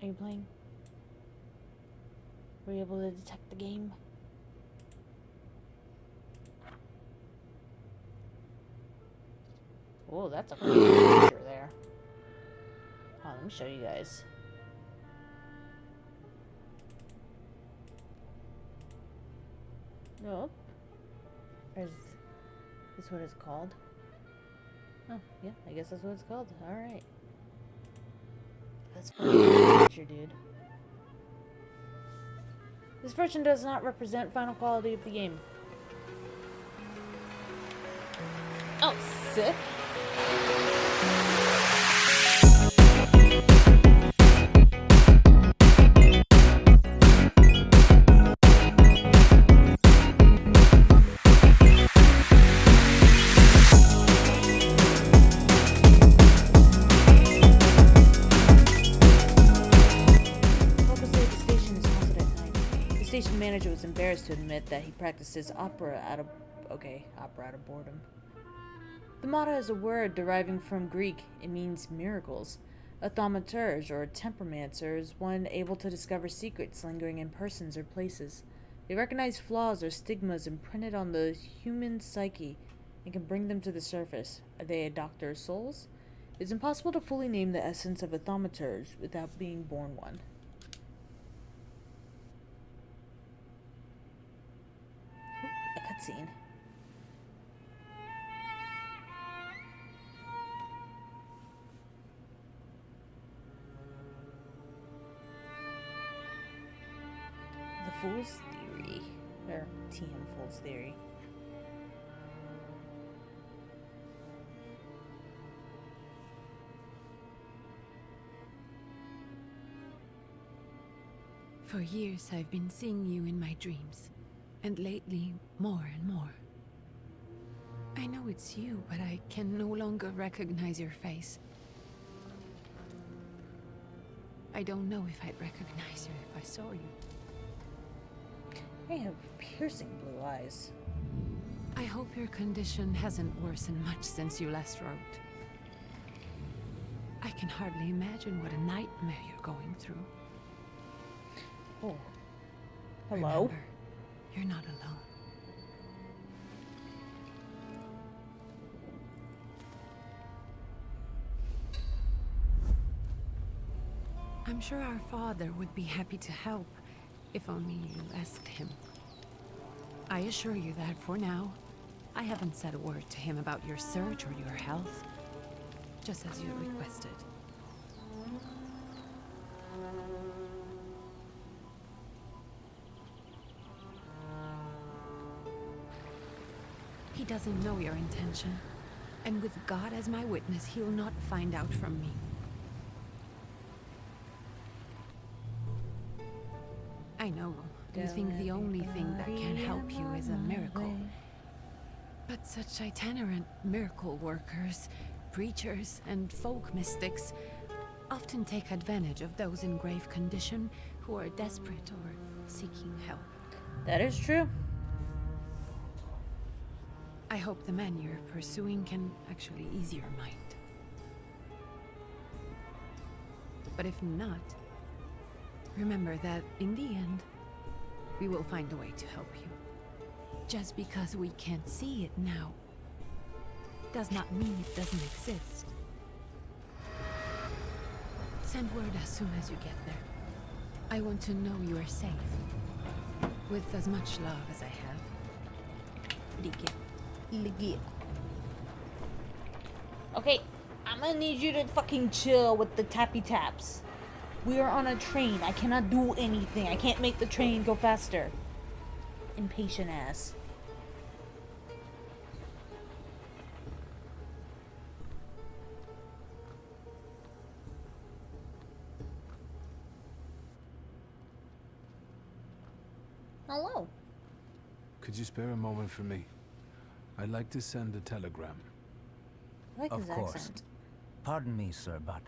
Are you playing? Were you able to detect the game? Oh, that's a cool picture there. Oh, let me show you guys. Nope. Is this what it's called? Oh, yeah, I guess that's what it's called. Alright. That's a picture, dude. This version does not represent final quality of the game. Oh, sick. The station manager was embarrassed to admit that he practices opera out of boredom. The motto is a word deriving from Greek. It means miracles. A thaumaturge or temperamencer is one able to discover secrets lingering in persons or places. They recognize flaws or stigmas imprinted on the human psyche and can bring them to the surface. Are they a doctor of souls? It's impossible to fully name the essence of a thaumaturge without being born one. A cutscene. The Fool's Theory. Or TM Fool's Theory. For years I've been seeing you in my dreams, and lately more and more. I know it's you, but I can no longer recognize your face. I don't know if I'd recognize you if I saw you. You have piercing blue eyes. I hope your condition hasn't worsened much since you last wrote. I can hardly imagine what a nightmare you're going through. Oh. Hello? Remember, you're not alone. I'm sure our father would be happy to help, if only you asked him. I assure you that for now, I haven't said a word to him about your search or your health, just as you requested. He doesn't know your intention, and with God as my witness, he'll not find out from me. I know, you think the only thing that can help you is a miracle. But such itinerant miracle workers, preachers, and folk mystics often take advantage of those in grave condition who are desperate or seeking help. That is true. I hope the man you're pursuing can actually ease your mind. But if not, remember that in the end, we will find a way to help you. Just because we can't see it now, does not mean it doesn't exist. Send word as soon as you get there. I want to know you are safe. With as much love as I have. Ligia. Okay, I'm gonna need you to fucking chill with the tappy taps. We are on a train. I cannot do anything. I can't make the train go faster. Impatient ass. Hello. Could you spare a moment for me? I'd like to send a telegram. I like Of his course. accent. Pardon me, sir, but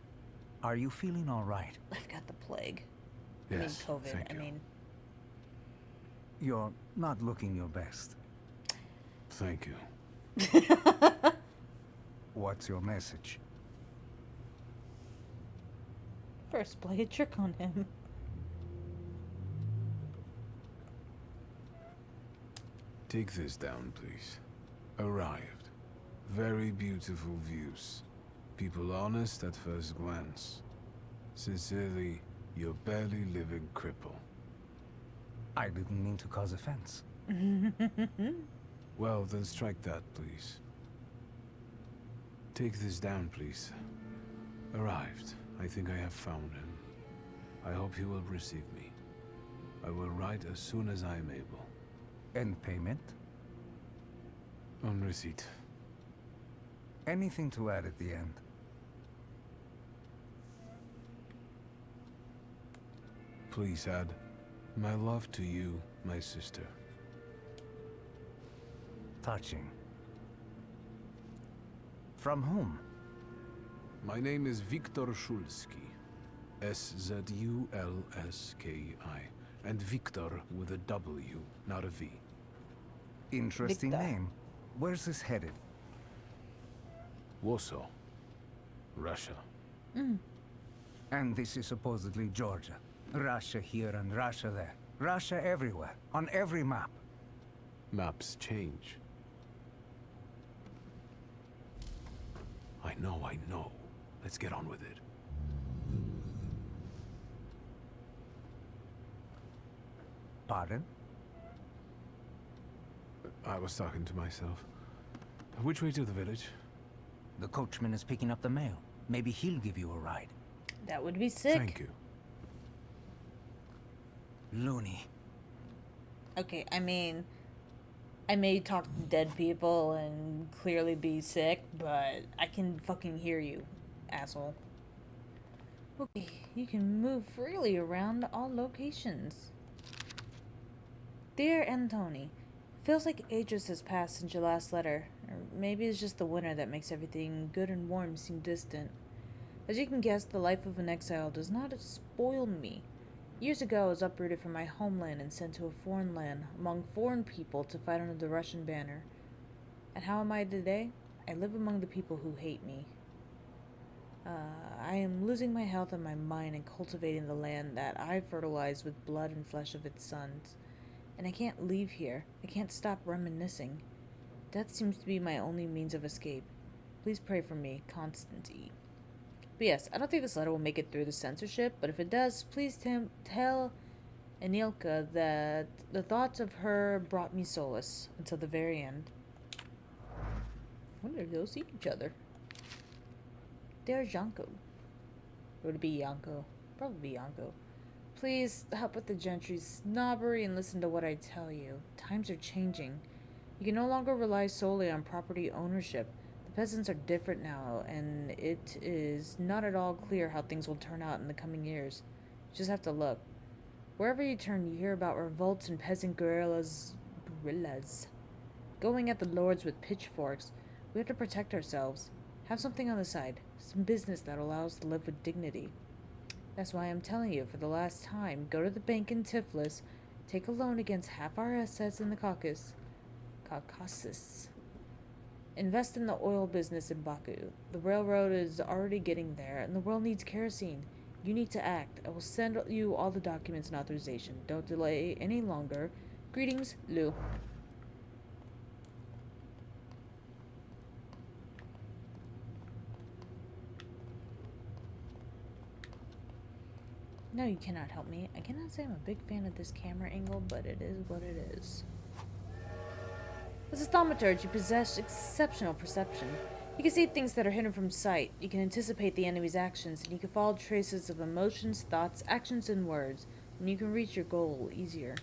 are you feeling all right? I've got the plague. Yes, I mean, COVID. thank you. I mean, You're not looking your best. Thank you. What's your message? First, play a trick on him. Take this down, please. Arrived. Very beautiful views. People honest at first glance. Sincerely, your barely living cripple. I didn't mean to cause offense. Well, then strike that, please. Take this down, please. Arrived. I think I have found him. I hope he will receive me. I will write as soon as I am able. And payment? On receipt. Anything to add at the end? Please add, my love to you, my sister. Touching. From whom? My name is Viktor Szulski. S-Z-U-L-S-K-I. And Victor with a W, not a V. Interesting Victor. name. Where's this headed? Warsaw. Russia. And this is supposedly Georgia. Russia here and Russia there. Russia everywhere, on every map. Maps change. I know. Let's get on with it. Pardon? I was talking to myself. Which way to the village? The coachman is picking up the mail. Maybe he'll give you a ride. That would be sick. Thank you. Loony. Okay, I mean, I may talk to dead people and clearly be sick, but I can fucking hear you, asshole. Okay, you can move freely around all locations. Dear Antony, feels like ages has passed since your last letter. Or maybe it's just the winter that makes everything good and warm seem distant. As you can guess, the life of an exile does not spoil me. Years ago, I was uprooted from my homeland and sent to a foreign land, among foreign people, to fight under the Russian banner. And how am I today? I live among the people who hate me. I am losing my health and my mind in cultivating the land that I fertilized with blood and flesh of its sons. And I can't leave here. I can't stop reminiscing. Death seems to be my only means of escape. Please pray for me, Constantine. But yes, I don't think this letter will make it through the censorship, but if it does, please tell Anilka that the thoughts of her brought me solace until the very end. I wonder if they'll see each other. There's Yanko. Would it be Yanko? Probably Yanko. Please help with the gentry's snobbery and listen to what I tell you. Times are changing. You can no longer rely solely on property ownership. The peasants are different now, and it is not at all clear how things will turn out in the coming years. You just have to look. Wherever you turn, you hear about revolts and peasant guerrillas going at the lords with pitchforks. We have to protect ourselves. Have something on the side. Some business that allows us to live with dignity. That's why I'm telling you, for the last time, go to the bank in Tiflis, take a loan against half our assets in the Caucasus. Invest in the oil business in Baku. The railroad is already getting there, and the world needs kerosene. You need to act. I will send you all the documents and authorization. Don't delay any longer. Greetings, Lou. No, you cannot help me. I cannot say I'm a big fan of this camera angle, but it is what it is. As a Thaumaturge, you possess exceptional perception. You can see things that are hidden from sight. You can anticipate the enemy's actions, and you can follow traces of emotions, thoughts, actions, and words, and you can reach your goal easier.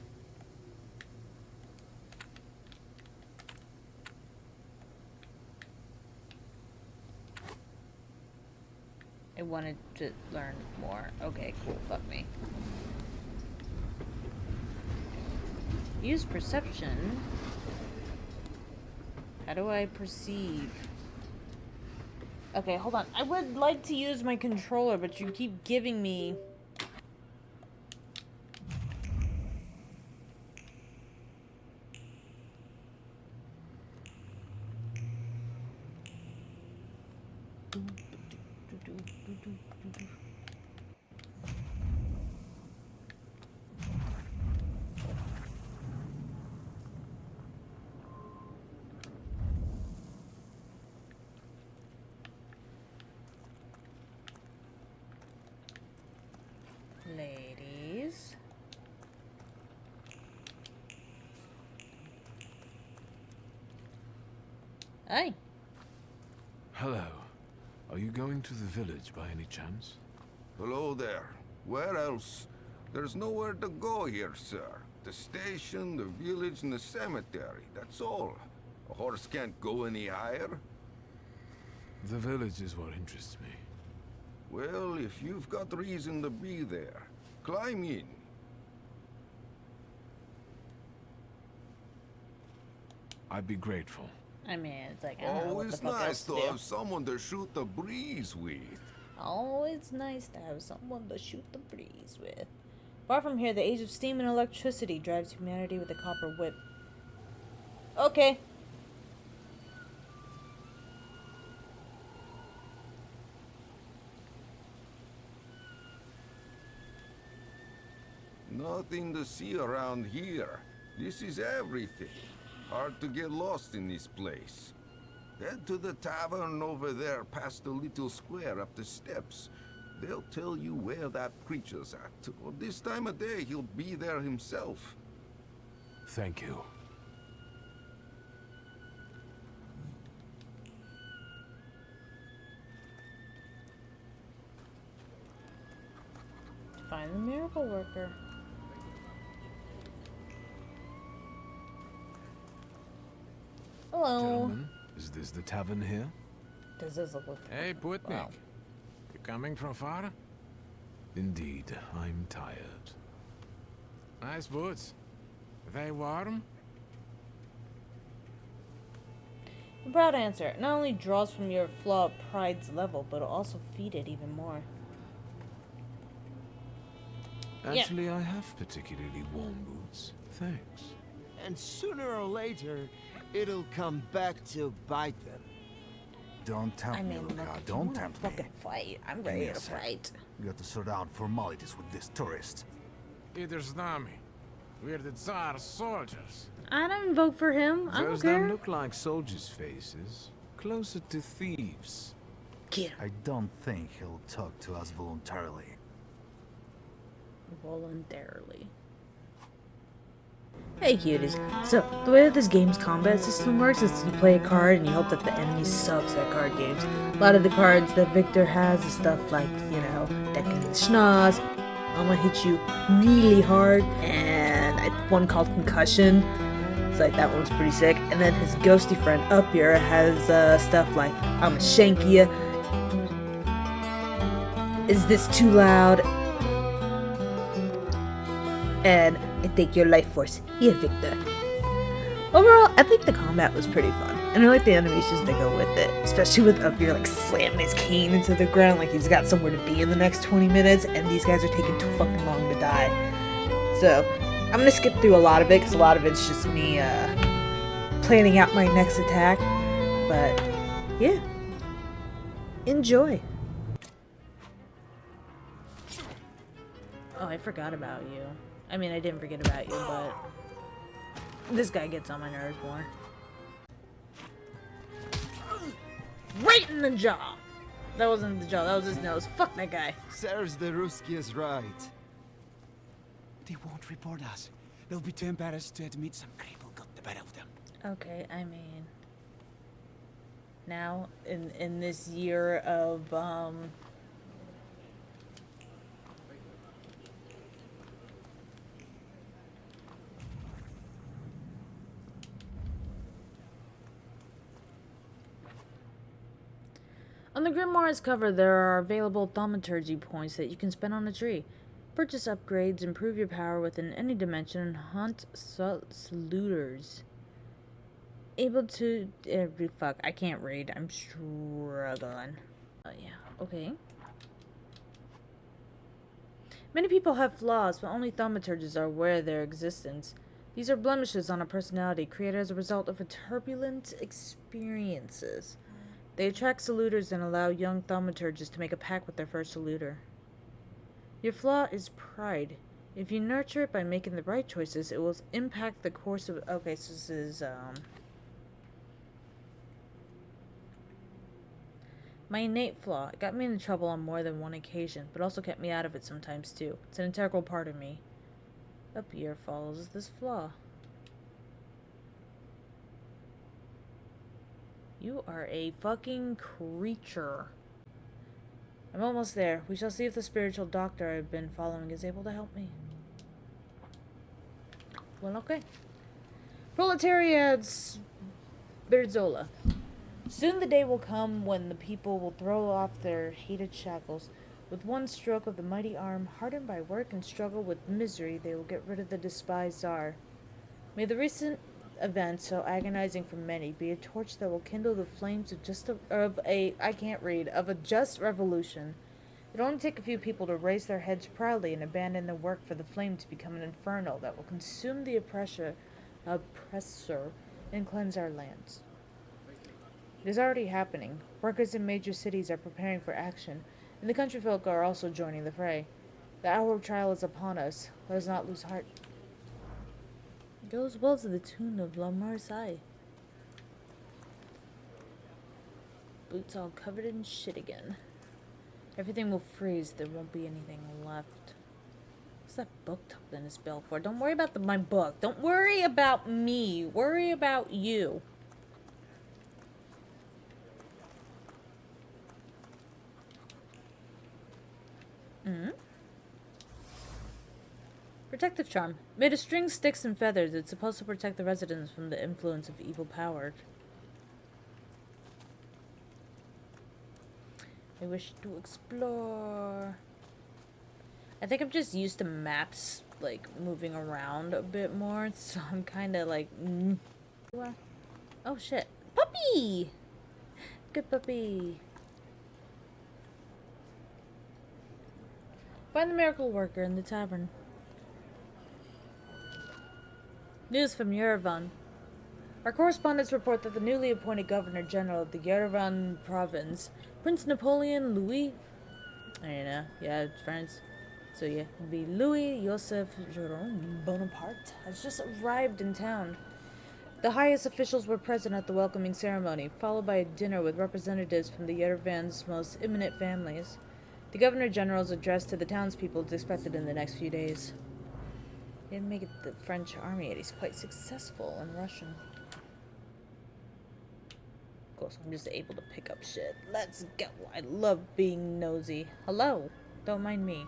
I wanted to learn more. Okay, cool. Fuck me. Use perception. How do I perceive? Okay, hold on. I would like to use my controller, but you keep giving me... Hi. Hello. Are you going to the village by any chance? Hello there. Where else? There's nowhere to go here, sir. The station, the village, and the cemetery. That's all. A horse can't go any higher. The village is what interests me. Well, if you've got reason to be there, climb in. I'd be grateful. I mean, it's like, I don't know what the Always fuck nice else to to do. have someone to shoot the breeze with. Always nice to have someone to shoot the breeze with. Far from here, the age of steam and electricity drives humanity with a copper whip. Okay. Nothing to see around here. This is everything. Hard to get lost in this place. Head to the tavern over there past the little square up the steps. They'll tell you where that creature's at. Or this time of day, he'll be there himself. Thank you. Find the miracle worker. Hello. Gentlemen, is this the tavern here? Does this look like... Hey, Putnik. Wow. You coming from far? Indeed, I'm tired. Nice boots. They warm? A proud answer. It not only draws from your flawed pride's level, but will also feed it even more. Yeah. Actually, I have particularly warm boots. Thanks. And sooner or later, it'll come back to bite them. Don't tempt I me, mean, Luca. look, if you Don't wanna tempt me. fucking fight, I'm Give me ready a to sec. fight. We got to sort out formalities with this tourist. Either с nami. We're the Tsar's soldiers. I don't vote for him. I don't Those care. don't look like soldiers' faces. Closer to thieves. Get him. I don't think he'll talk to us voluntarily. Voluntarily. Hey cuties. So, the way that this game's combat system works is you play a card and you hope that the enemy sucks at card games. A lot of the cards that Victor has is stuff like, you know, that can be schnoz, I'm gonna hit you really hard, and one called Concussion. It's like, that one's pretty sick. And then his ghosty friend up here has stuff like, I'm gonna shank ya. Is this too loud? And I take your life force. Yeah, Victor. Overall, I think the combat was pretty fun. And I like the animations that go with it. Especially with Up here, like, slamming his cane into the ground like he's got somewhere to be in the next 20 minutes. And these guys are taking too fucking long to die. So, I'm gonna skip through a lot of it, because a lot of it's just me, planning out my next attack. But, yeah. Enjoy. Oh, I forgot about you. I mean, I didn't forget about you, but this guy gets on my nerves more. Right in the jaw! That wasn't the jaw, that was his nose. Fuck that guy. Serge the Ruski is right. They won't report us. They'll be too embarrassed to admit some creep who got the better of them. Okay, I mean... Now, in this year of, On the Grimoire's cover, there are available Thaumaturge points that you can spend on a tree. Purchase upgrades, improve your power within any dimension, and hunt saluters. Able to... fuck, I can't read. I'm struggling. Yeah, okay. Many people have flaws, but only thaumaturges are aware of their existence. These are blemishes on a personality created as a result of a turbulent experiences. They attract saluters and allow young thaumaturges to make a pact with their first saluter. Your flaw is pride. If you nurture it by making the right choices, it will impact the course of... Okay, so this is, my innate flaw. It got me into trouble on more than one occasion, but also kept me out of it sometimes too. It's an integral part of me. Up here follows this flaw. You are a fucking creature. I'm almost there. We shall see if the spiritual doctor I've been following is able to help me. Well, okay. Proletariat's Berzola. Soon the day will come when the people will throw off their hated shackles. With one stroke of the mighty arm, hardened by work and struggle with misery, they will get rid of the despised Tsar. May the recent event, so agonizing for many, be a torch that will kindle the flames of a just revolution. It'll only take a few people to raise their heads proudly and abandon their work for the flame to become an inferno that will consume the oppressor and cleanse our lands. It is already happening. Workers in major cities are preparing for action, and the country folk are also joining the fray. The hour of trial is upon us. Let us not lose heart. It goes well to the tune of La Marseillaise. Boots all covered in shit again. Everything will freeze. There won't be anything left. What's that book tucked in his belt for? Don't worry about my book. Don't worry about me. Worry about you. Protective charm. Made of strings, sticks, and feathers, it's supposed to protect the residents from the influence of evil power. I wish to explore. I think I'm just used to maps, like, moving around a bit more, so I'm kind of like, Oh, shit. Puppy! Good puppy. Find the miracle worker in the tavern. News from Yerevan. Our correspondents report that the newly appointed Governor General of the Yerevan province, Prince Napoleon Louis... I don't know. Yeah, it's France. So yeah, it'll be Louis Joseph Jerome Bonaparte has just arrived in town. The highest officials were present at the welcoming ceremony, followed by a dinner with representatives from the Yerevan's most eminent families. The Governor General's address to the townspeople is expected in the next few days. He didn't make it the French army yet. He's quite successful in Russian. Of course, I'm just able to pick up shit. Let's go. I love being nosy. Hello. Don't mind me.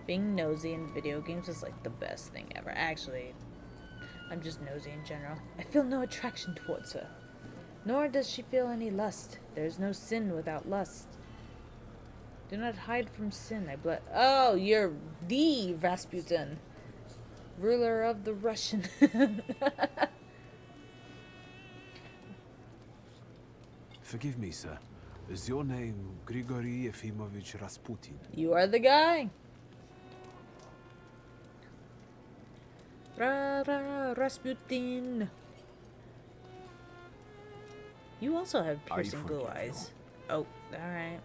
Being nosy in video games is like the best thing ever. Actually, I'm just nosy in general. I feel no attraction towards her. Nor does she feel any lust. There's no sin without lust. Do not hide from sin. Oh, you're the Rasputin. Ruler of the Russian. Forgive me, sir. Is your name Grigory Efimovich Rasputin? You are the guy. Rasputin. You also have piercing blue eyes. Oh, alright.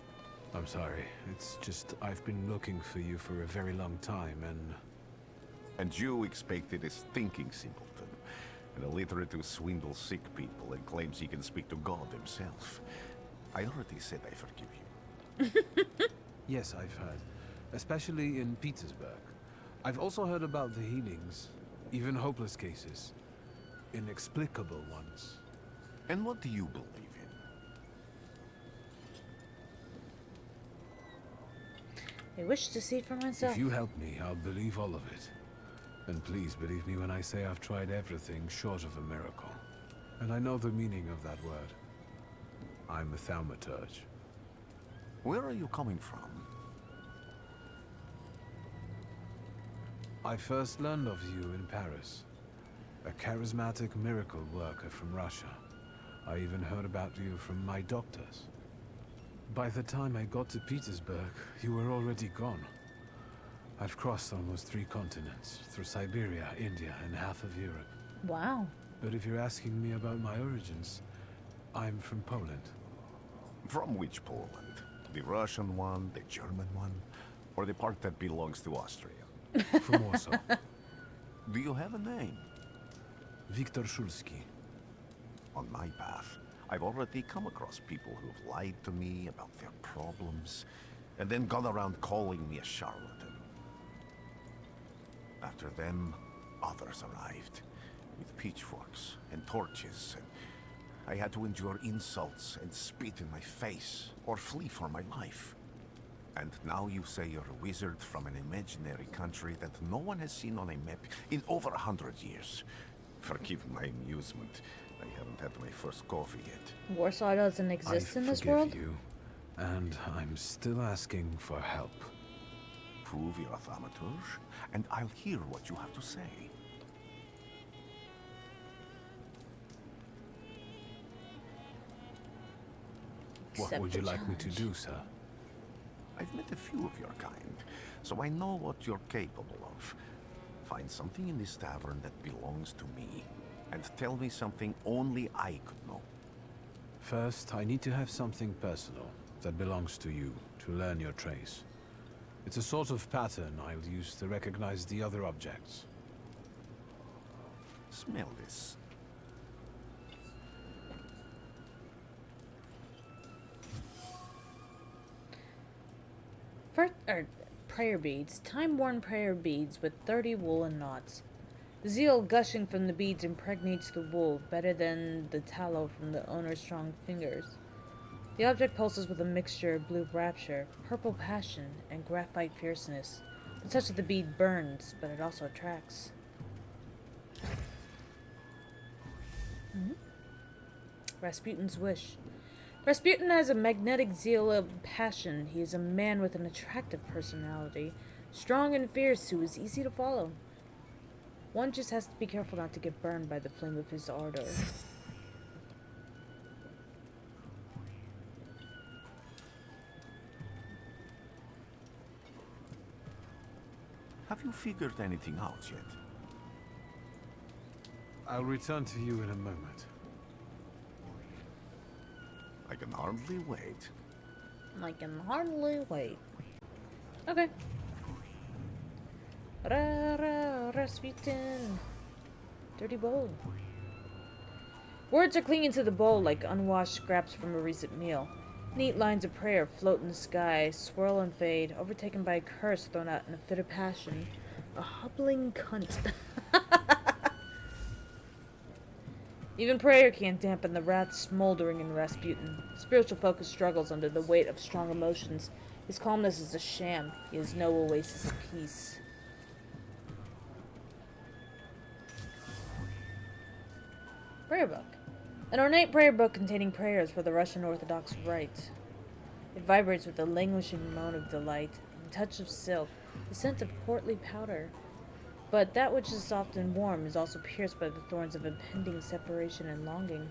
I'm sorry. It's just I've been looking for you for a very long time, and... And you expected a thinking simpleton, an illiterate who swindles sick people and claims he can speak to God himself. I already said I forgive you. Yes, I've heard. Especially in Petersburg. I've also heard about the healings, even hopeless cases. Inexplicable ones. And what do you believe in? I wish to see for myself. If you help me, I'll believe all of it. And please believe me when I say I've tried everything short of a miracle. And I know the meaning of that word. I'm a Thaumaturge. Where are you coming from? I first learned of you in Paris. A charismatic miracle worker from Russia. I even heard about you from my doctors. By the time I got to Petersburg, you were already gone. I've crossed almost 3 continents, through Siberia, India, and half of Europe. Wow. But if you're asking me about my origins, I'm from Poland. From which Poland? The Russian one, the German one, or the part that belongs to Austria? From Warsaw. Do you have a name? Viktor Szulski. On my path, I've already come across people who've lied to me about their problems, and then gone around calling me a charlatan. After them, others arrived. with pitchforks and torches, and I had to endure insults and spit in my face, or flee for my life. And now you say you're a wizard from an imaginary country that no one has seen on a map in over 100 years. Forgive my amusement. I haven't had my first coffee yet. Warsaw doesn't exist in this world? You, and I'm still asking for help. Prove you're a Thaumaturge, and I'll hear what you have to say. What would you like me to do, sir? I've met a few of your kind, so I know what you're capable of. Find something in this tavern that belongs to me, and tell me something only I could know. First, I need to have something personal that belongs to you to learn your trace. It's a sort of pattern I'll use to recognize the other objects. Smell this. Prayer beads. Time-worn prayer beads with 30 woolen knots. The zeal gushing from the beads impregnates the wool better than the tallow from the owner's strong fingers. The object pulses with a mixture of blue rapture, purple passion, and graphite fierceness. The touch of the bead burns, but it also attracts. Rasputin's wish. Rasputin has a magnetic zeal of passion. He is a man with an attractive personality, strong and fierce, who is easy to follow. One just has to be careful not to get burned by the flame of his ardor. Have you figured anything out yet? I'll return to you in a moment. I can hardly wait. I can hardly wait. Okay. Rasputin. Dirty bowl. Words are clinging to the bowl like unwashed scraps from a recent meal. Neat lines of prayer float in the sky, swirl and fade, overtaken by a curse thrown out in a fit of passion. A hobbling cunt. Even prayer can't dampen the wrath smoldering in Rasputin. Spiritual focus struggles under the weight of strong emotions. His calmness is a sham. He has no oasis of peace. Prayer book. An ornate prayer book containing prayers for the Russian Orthodox Rite. It vibrates with a languishing moan of delight, the touch of silk, the scent of courtly powder. But that which is soft and warm is also pierced by the thorns of impending separation and longing.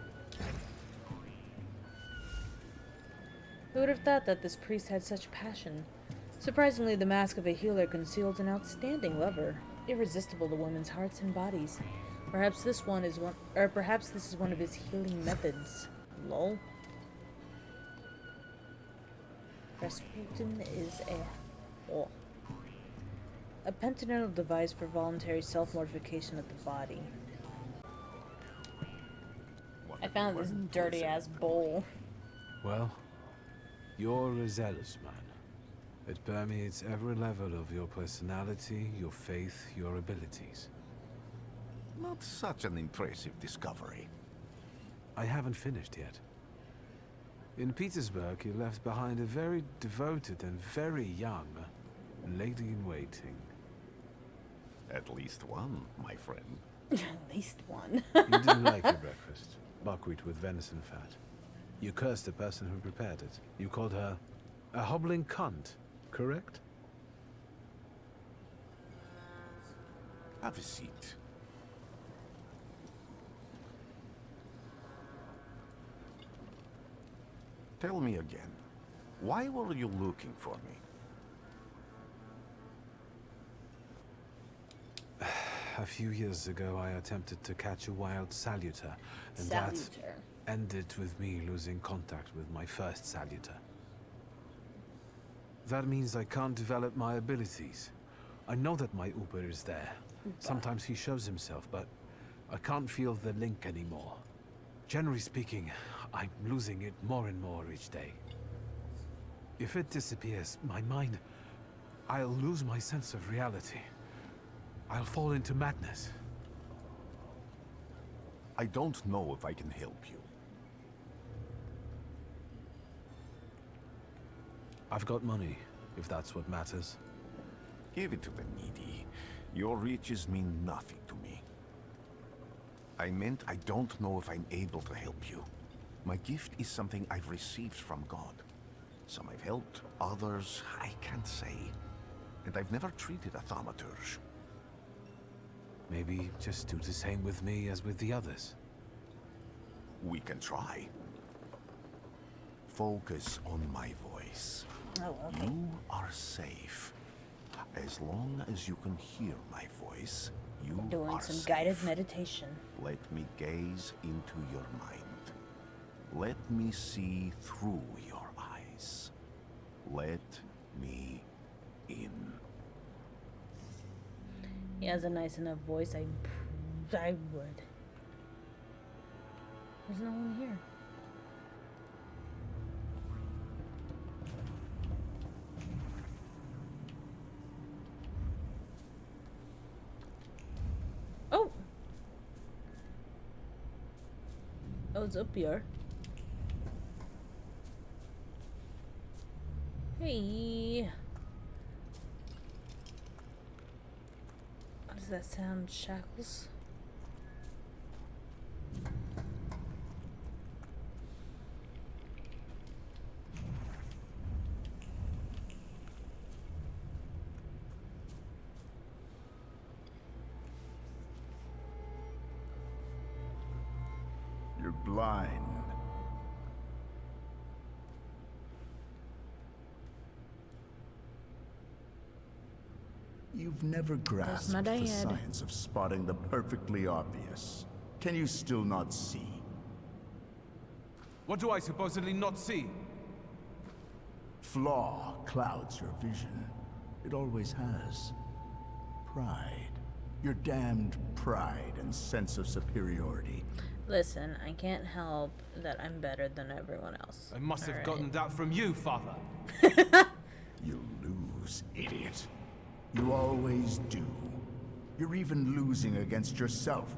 Who would have thought that this priest had such passion? Surprisingly, the mask of a healer conceals an outstanding lover, irresistible to women's hearts and bodies. Perhaps this is one of his healing methods. Lol. Rasputin is a penitential device for voluntary self-mortification of the body. I found this dirty-ass bowl. Well, you're a zealous man. It permeates every level of your personality, your faith, your abilities. Not such an impressive discovery. I haven't finished yet. In Petersburg, you left behind a very devoted and very young lady-in-waiting. At least one, my friend. At least one. You didn't like your breakfast. Buckwheat with venison fat. You cursed the person who prepared it. You called her a hobbling cunt, correct? Have a seat. Tell me again, why were you looking for me? A few years ago, I attempted to catch a wild saluter, and that ended with me losing contact with my first saluter. That means I can't develop my abilities. I know that my Uber is there. Sometimes he shows himself, but I can't feel the link anymore. Generally speaking, I'm losing it more and more each day. If it disappears, my mind, I'll lose my sense of reality. I'll fall into madness. I don't know if I can help you. I've got money, if that's what matters. Give it to the needy. Your riches mean nothing to me. I meant I don't know if I'm able to help you. My gift is something I've received from God. Some I've helped, others I can't say. And I've never treated a thaumaturge. Maybe just do the same with me as with the others. We can try. Focus on my voice. Oh, okay. You are safe. As long as you can hear my voice, you Doing are some safe. guided meditation. Let me gaze into your mind. Let me see through your eyes. Let me in. He has a nice enough voice. I would. There's no one here. Oh! Oh, it's up here. Hey! What does that sound? Shackles? You're blind. You've never grasped my the dad. science of spotting the perfectly obvious. Can you still not see? What do I supposedly not see? Flaw clouds your vision. It always has. Pride. Your damned pride and sense of superiority. Listen, I can't help that I'm better than everyone else. I must have Alright. gotten that from you, Father. You lose, idiot. You always do. You're even losing against yourself.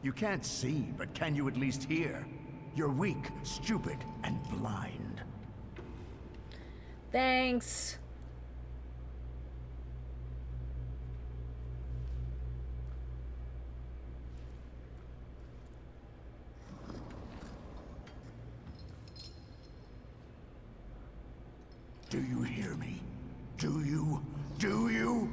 You can't see, but can you at least hear? You're weak, stupid, and blind. Thanks. Do you hear me? Do you? Do you?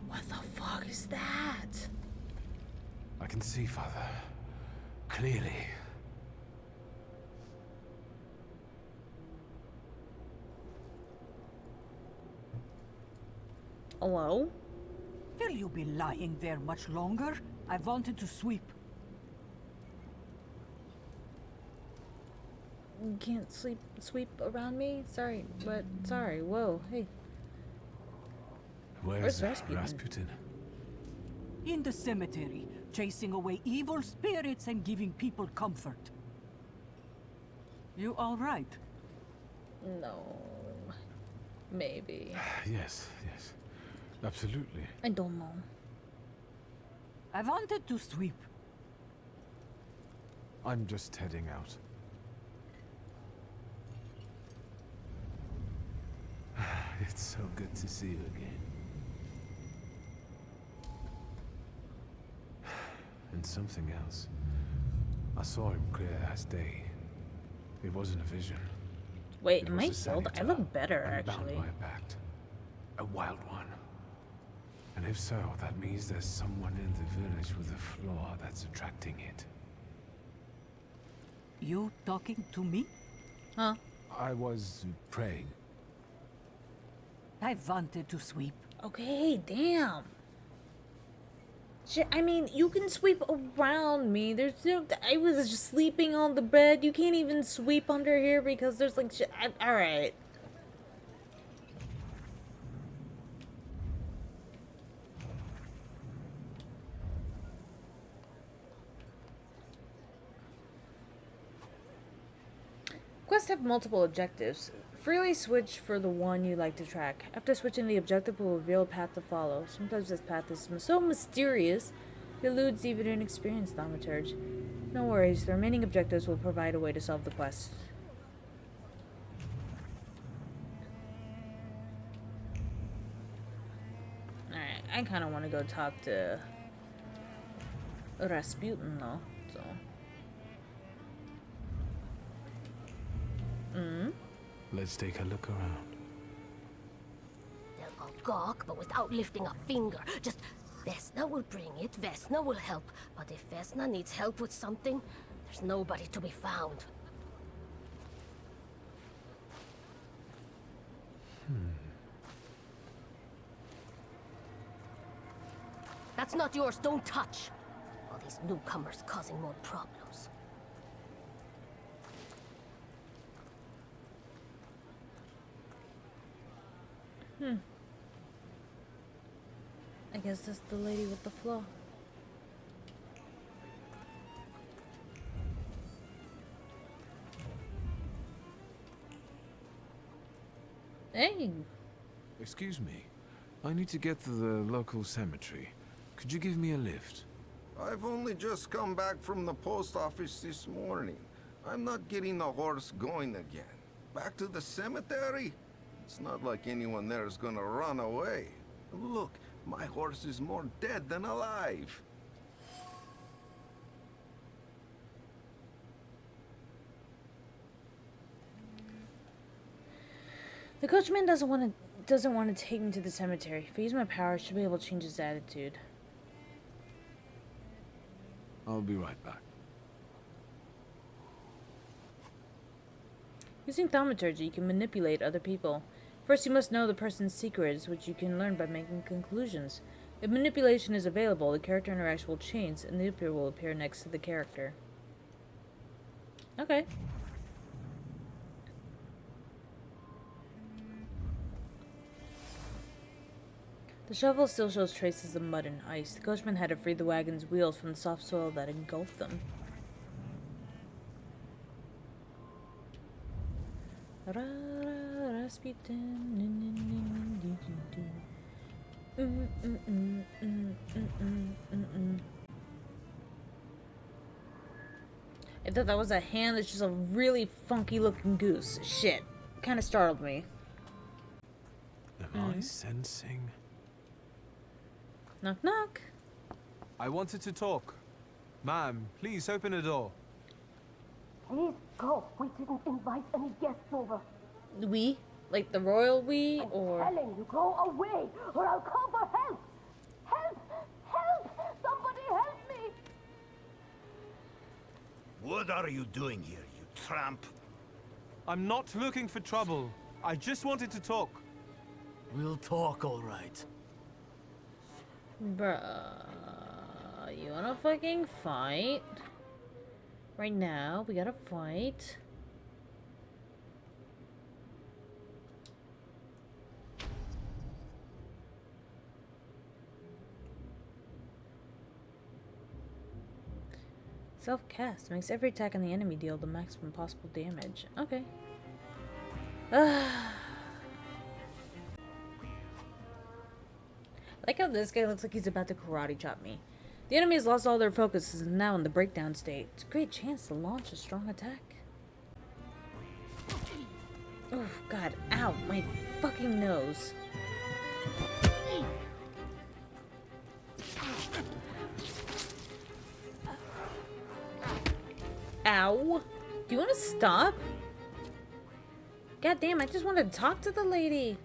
What the fuck is that? I can see, Father. Clearly. Hello? Will you be lying there much longer? I wanted to sweep. You can't sweep around me? Sorry, but sorry. Whoa, hey. Where's Rasputin? Rasputin? In the cemetery, chasing away evil spirits and giving people comfort. You all right? No. Maybe. Yes, yes. Absolutely. I don't know. I wanted to sweep. I'm just heading out. It's so good to see you again. And something else. I saw him clear as day. It wasn't a vision. Wait, It am was I a healed? I Sanitar, look better, and bound actually. by a pact. A wild one. And if so, that means there's someone in the village with a flaw that's attracting it. You talking to me? Huh? I was praying. I wanted to sweep. Okay, damn. Shit, I mean, you can sweep around me. There's no... I was just sleeping on the bed. You can't even sweep under here because there's like shit. Alright. Quests have multiple objectives. Freely switch for the one you like to track. After switching, the objective will reveal a path to follow. Sometimes this path is so mysterious, it eludes even an experienced Thaumaturge. No worries, the remaining objectives will provide a way to solve the quest. Alright, I kind of want to go talk to Rasputin, though, so... Let's take a look around. They'll go gawk, but without lifting a finger. Just, Vesna will bring it, Vesna will help. But if Vesna needs help with something, there's nobody to be found. That's not yours, don't touch. All these newcomers causing more problems. I guess that's the lady with the flaw. Hey! Excuse me. I need to get to the local cemetery. Could you give me a lift? I've only just come back from the post office this morning. I'm not getting the horse going again. Back to the cemetery? It's not like anyone there is gonna run away. Look, my horse is more dead than alive. The coachman doesn't want to take me to the cemetery. If I use my power, I should be able to change his attitude. I'll be right back. Using Thaumaturge, you can manipulate other people. First, you must know the person's secrets, which you can learn by making conclusions. If manipulation is available, the character interaction will change, and the appear will appear next to the character. Okay. The shovel still shows traces of mud and ice. The coachman had to free the wagon's wheels from the soft soil that engulfed them. I thought that was a hand. That's just a really funky looking goose. Shit. Kind of startled me. Am I sensing? Knock knock. I wanted to talk. Ma'am, please open the door. Please go. We didn't invite any guests over. We? Like the royal we, or? I'm telling you, go away, or I'll call for help. Help! Help! Somebody help me! What are you doing here, you tramp? I'm not looking for trouble. I just wanted to talk. We'll talk, all right. Bruh, you wanna fucking fight? Right now, we gotta fight. Self-cast makes every attack on the enemy deal the maximum possible damage. Okay. Like how this guy looks like he's about to karate chop me. The enemy has lost all their focus and is now in the breakdown state. It's a great chance to launch a strong attack. Oh god, ow, my fucking nose. Ow. Do you want to stop? God damn, I just wanted to talk to the lady.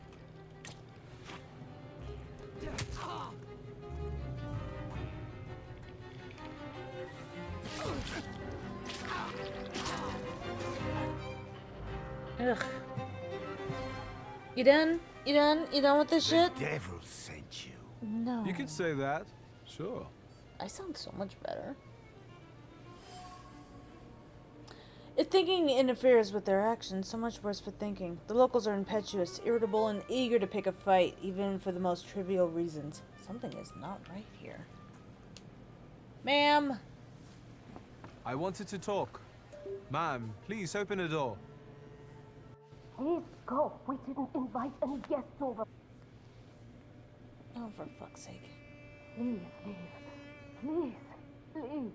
Ugh. You done? You done? You done with this shit? The devil sent you. No. You can say that. Sure. I sound so much better. If thinking interferes with their actions, so much worse for thinking. The locals are impetuous, irritable, and eager to pick a fight, even for the most trivial reasons. Something is not right here. Ma'am! I wanted to talk. Ma'am, please open the door. Please go. We didn't invite any guests over. Oh, for fuck's sake. Please leave. Please. Please.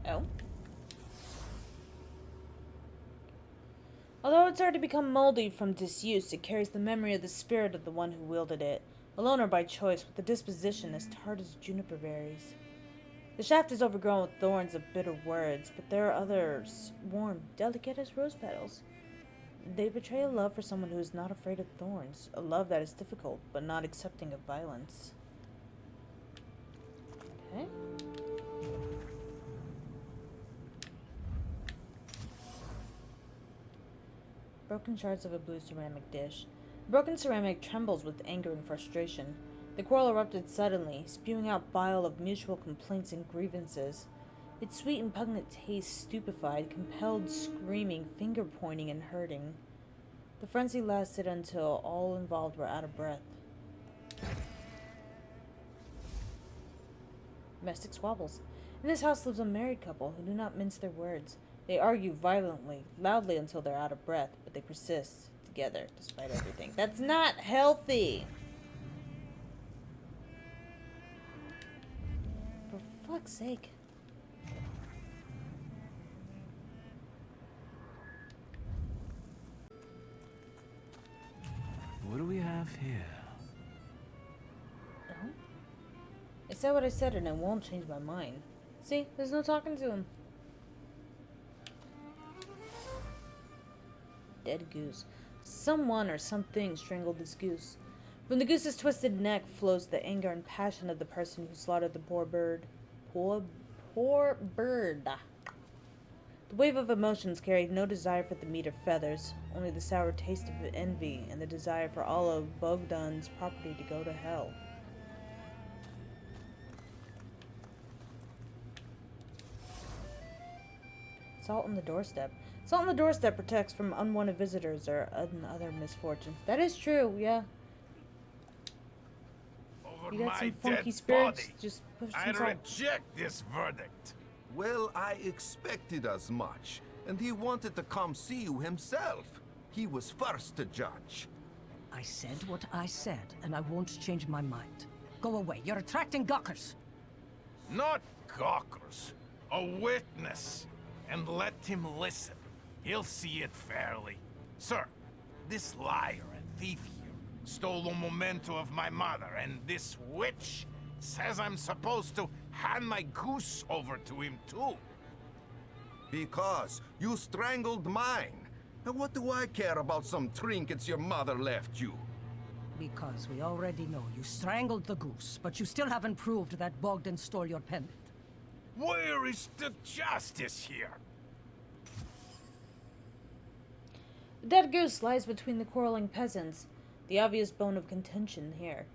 Oh? Although it's already become moldy from disuse, it carries the memory of the spirit of the one who wielded it, alone or by choice, with a disposition as tart as juniper berries. The shaft is overgrown with thorns of bitter words, but there are others, warm, delicate as rose petals. They betray a love for someone who is not afraid of thorns, a love that is difficult, but not accepting of violence. Okay. Broken shards of a blue ceramic dish. The broken ceramic trembles with anger and frustration. The quarrel erupted suddenly, spewing out bile of mutual complaints and grievances. Its sweet and pungent taste stupefied, compelled screaming, finger-pointing, and hurting. The frenzy lasted until all involved were out of breath. Domestic squabbles. In this house lives a married couple who do not mince their words. They argue violently, loudly until they're out of breath, but they persist together despite everything. That's not healthy! For fuck's sake. What do we have here? Oh? I said what I said and I won't change my mind. See, there's no talking to him. Dead goose. Someone or something strangled this goose. From the goose's twisted neck flows the anger and passion of the person who slaughtered the poor bird. Poor bird. The wave of emotions carried no desire for the meat or feathers, only the sour taste of envy and the desire for all of Bogdan's property to go to hell. Salt on the doorstep. Salt on the doorstep protects from unwanted visitors or other misfortunes. That is true, yeah. Over You got my some funky dead spirits, body. just push I some salt. reject this verdict. Well, I expected as much, and he wanted to come see you himself. He was first to judge. I said what I said, and I won't change my mind. Go away. You're attracting gawkers. Not gawkers. A witness. And let him listen. He'll see it fairly. Sir, this liar and thief here stole a memento of my mother, and this witch says I'm supposed to hand my goose over to him too. Because you strangled mine. And what do I care about some trinkets your mother left you? Because we already know you strangled the goose, but you still haven't proved that Bogdan stole your pendant. Where is the justice here? The dead goose lies between the quarreling peasants, the obvious bone of contention here.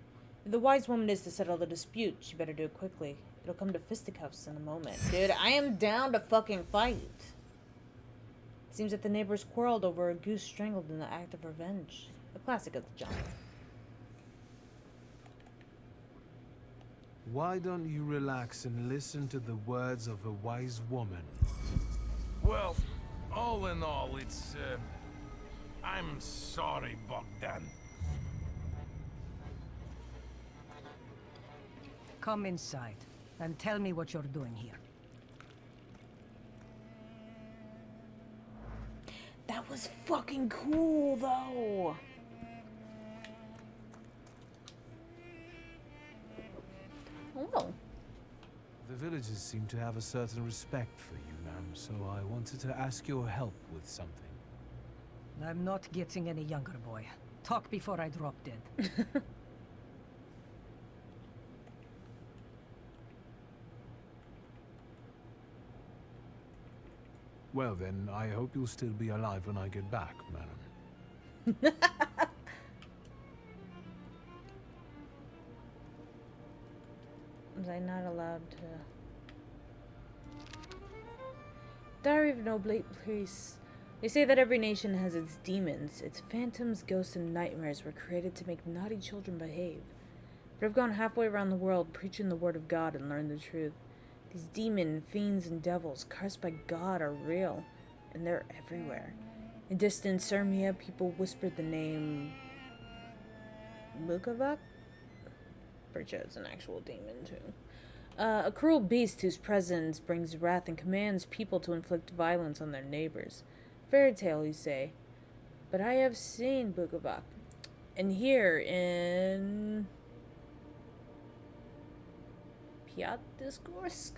If the wise woman is to settle the dispute, she better do it quickly. It'll come to fisticuffs in a moment. Dude, I am down to fucking fight. It seems that the neighbors quarreled over a goose strangled in the act of revenge. A classic of the genre. Why don't you relax and listen to the words of a wise woman? Well, all in all, it's, I'm sorry, Bogdan. Come inside, and tell me what you're doing here. That was fucking cool, though. Oh. The villagers seem to have a certain respect for you, ma'am, so I wanted to ask your help with something. I'm not getting any younger, boy. Talk before I drop dead. Well then, I hope you'll still be alive when I get back, madam. Was I not allowed to... Diary of an Oblate Priest. They say that every nation has its demons. Its phantoms, ghosts, and nightmares were created to make naughty children behave. But I've gone halfway around the world preaching the word of God and learned the truth. These demon, fiends, and devils cursed by God are real, and they're everywhere. In distant Sirmia, people whispered the name Mukavak? Pretty sure it's an actual demon, too. A cruel beast whose presence brings wrath and commands people to inflict violence on their neighbors. Fairy tale, you say. But I have seen Bukavak. And here in Piatisgorsk?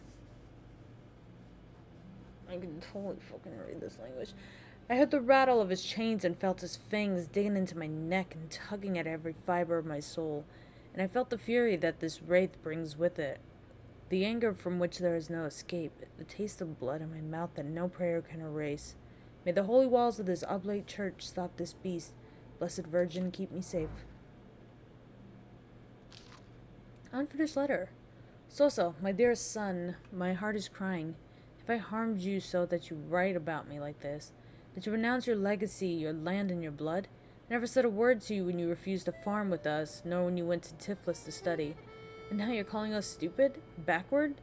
I can totally fucking read this language. I heard the rattle of his chains and felt his fangs digging into my neck and tugging at every fiber of my soul. And I felt the fury that this wraith brings with it. The anger from which there is no escape. The taste of blood in my mouth that no prayer can erase. May the holy walls of this oblate church stop this beast. Blessed Virgin, keep me safe. Unfinished letter. Soso, my dearest son, my heart is crying. Have I harmed you so that you write about me like this? That you renounce your legacy, your land, and your blood? I never said a word to you when you refused to farm with us, nor when you went to Tiflis to study. And now you're calling us stupid? Backward?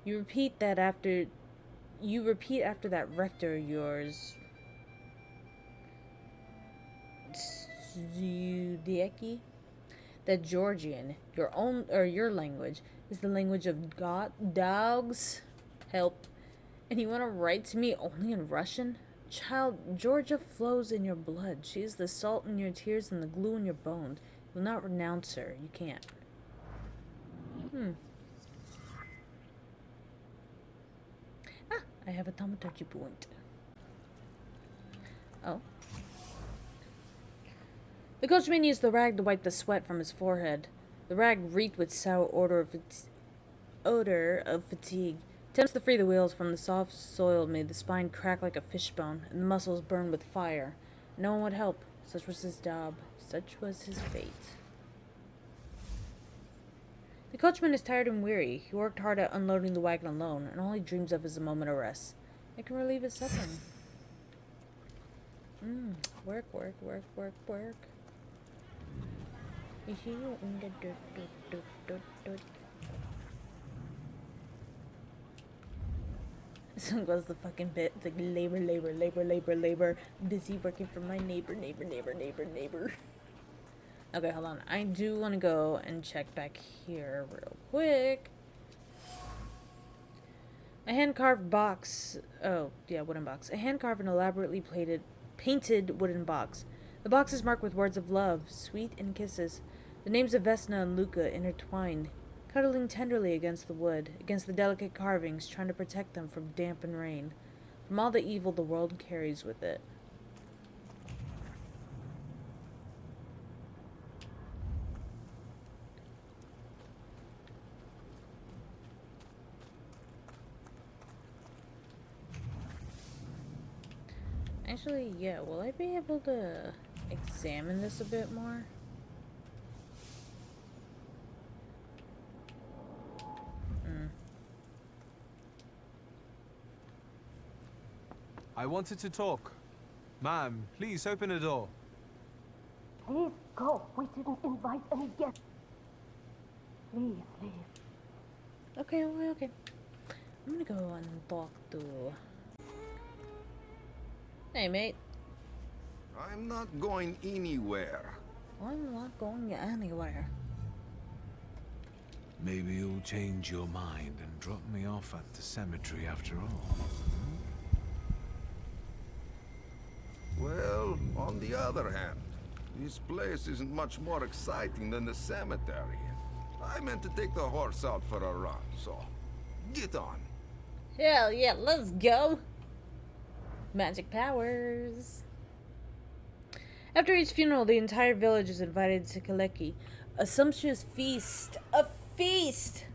You repeat after that rector yours. Zudieki? That Georgian, your language, is the language of God, dogs. Help. And you want to write to me only in Russian? Child, Georgia flows in your blood. She is the salt in your tears and the glue in your bones. You will not renounce her. You can't. I have a Thaumaturge point. Oh. The coachman used the rag to wipe the sweat from his forehead. The rag reeked with sour odor of fatigue. Attempts to free the wheels from the soft soil made the spine crack like a fishbone, and the muscles burn with fire. No one would help. Such was his job. Such was his fate. The coachman is tired and weary. He worked hard at unloading the wagon alone, and all he dreams of is a moment of rest. It can relieve his suffering. Work, work, work, work, work. You see you in the dirt. So goes the fucking bit. It's like labor. Busy working for my neighbor. Okay, hold on. I do want to go and check back here real quick. A hand-carved box. Oh, yeah, wooden box. A hand-carved and elaborately painted wooden box. The box is marked with words of love, sweet and kisses. The names of Vesna and Luca intertwined, cuddling tenderly against the wood, against the delicate carvings, trying to protect them from damp and rain, from all the evil the world carries with it. Actually, yeah, will I be able to examine this a bit more? I wanted to talk. Ma'am, please open the door. Please go. We didn't invite any guests. Please leave. Okay. I'm gonna go and talk to... Hey, mate. I'm not going anywhere. I'm not going anywhere. Maybe you'll change your mind and drop me off at the cemetery after all. Well, on the other hand, this place isn't much more exciting than the cemetery. I meant to take the horse out for a run, so get on. Hell yeah, let's go! Magic powers. After each funeral, the entire village is invited to Kaleki. A sumptuous feast. A feast!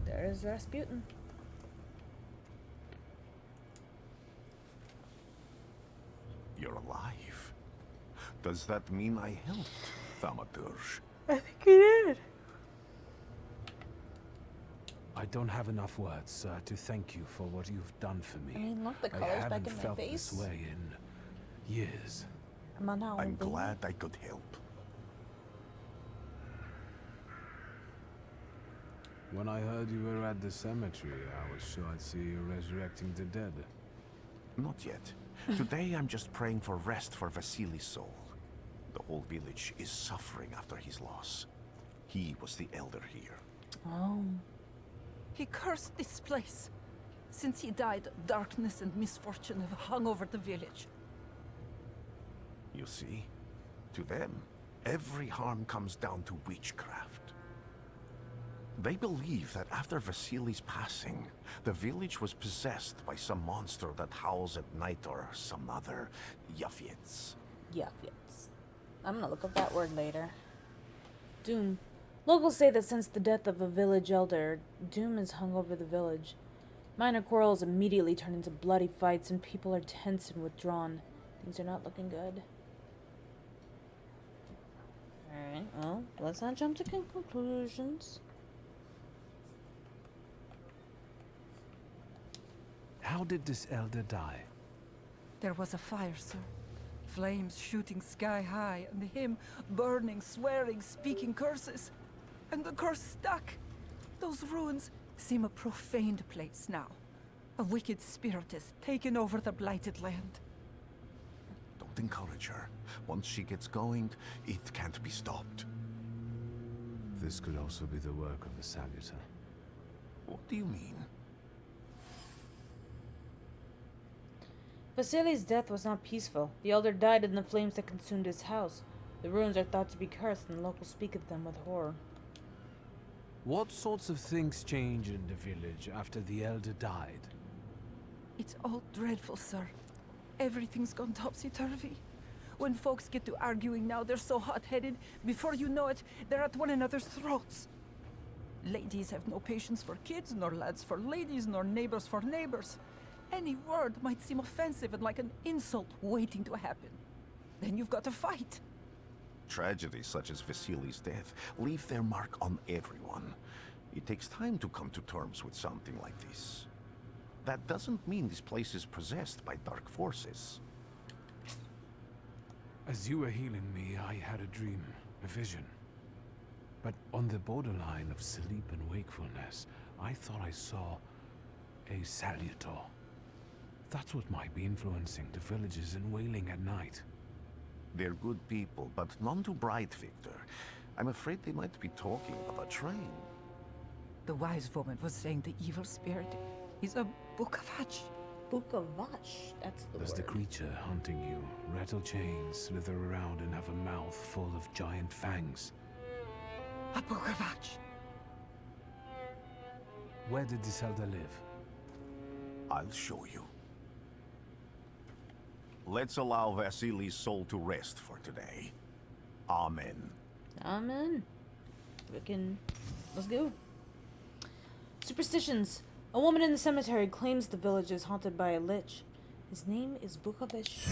There's Rasputin. You're alive. Does that mean I helped, Thaumaturge? I think he did. I don't have enough words, sir, to thank you for what you've done for me. I mean, look, the I color's back haven't in my felt face. this way in years. I'm glad I could help. When I heard you were at the cemetery, I was sure I'd see you resurrecting the dead. Not yet. Today I'm just praying for rest for Vasily's soul. The whole village is suffering after his loss. He was the elder here. Oh. He cursed this place. Since he died, darkness and misfortune have hung over the village. You see? To them, every harm comes down to witchcraft. They believe that after Vasily's passing, the village was possessed by some monster that howls at night or some other Yafyets. Yafyets. I'm gonna look up that word later. Doom. Locals say that since the death of a village elder, doom is hung over the village. Minor quarrels immediately turn into bloody fights and people are tense and withdrawn. Things are not looking good. Alright, well, let's not jump to conclusions. How did this elder die? There was a fire, sir. Flames shooting sky high, and him burning, swearing, speaking curses. And the curse stuck. Those ruins seem a profaned place now. A wicked spirit has taken over the blighted land. Don't encourage her. Once she gets going, it can't be stopped. This could also be the work of the Salutor. What do you mean? Vasily's death was not peaceful. The elder died in the flames that consumed his house. The ruins are thought to be cursed, and locals speak of them with horror. What sorts of things change in the village after the elder died? It's all dreadful, sir. Everything's gone topsy-turvy. When folks get to arguing now, they're so hot-headed, before you know it, they're at one another's throats. Ladies have no patience for kids, nor lads for ladies, nor neighbors for neighbors. Any word might seem offensive and like an insult waiting to happen. Then you've got to fight. Tragedies such as Vasily's death leave their mark on everyone. It takes time to come to terms with something like this. That doesn't mean this place is possessed by dark forces. As you were healing me, I had a dream, a vision. But on the borderline of sleep and wakefulness, I thought I saw a Salutor. That's what might be influencing the villagers in Wailing at night. They're good people, but none too bright, Victor. I'm afraid they might be talking of a train. The wise woman was saying the evil spirit is a Bukavash. Bukavash, that's the Does word. the creature hunting you rattle chains, slither around, and have a mouth full of giant fangs? A Bukavash. Where did this elder live? I'll show you. Let's allow Vasily's soul to rest for today. Amen. Amen. Let's go. Superstitions. A woman in the cemetery claims the village is haunted by a lich. His name is Bukovish.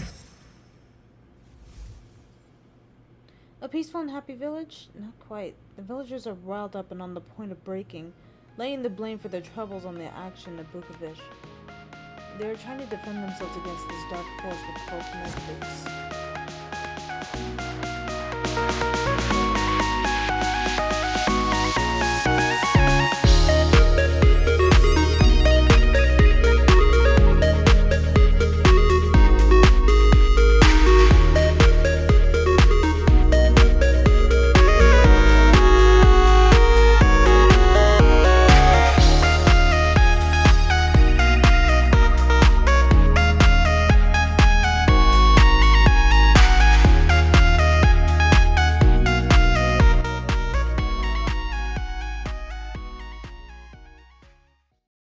A peaceful and happy village? Not quite. The villagers are riled up and on the point of breaking, laying the blame for their troubles on the action of Bukovish. They are trying to defend themselves against this dark force with folk methods.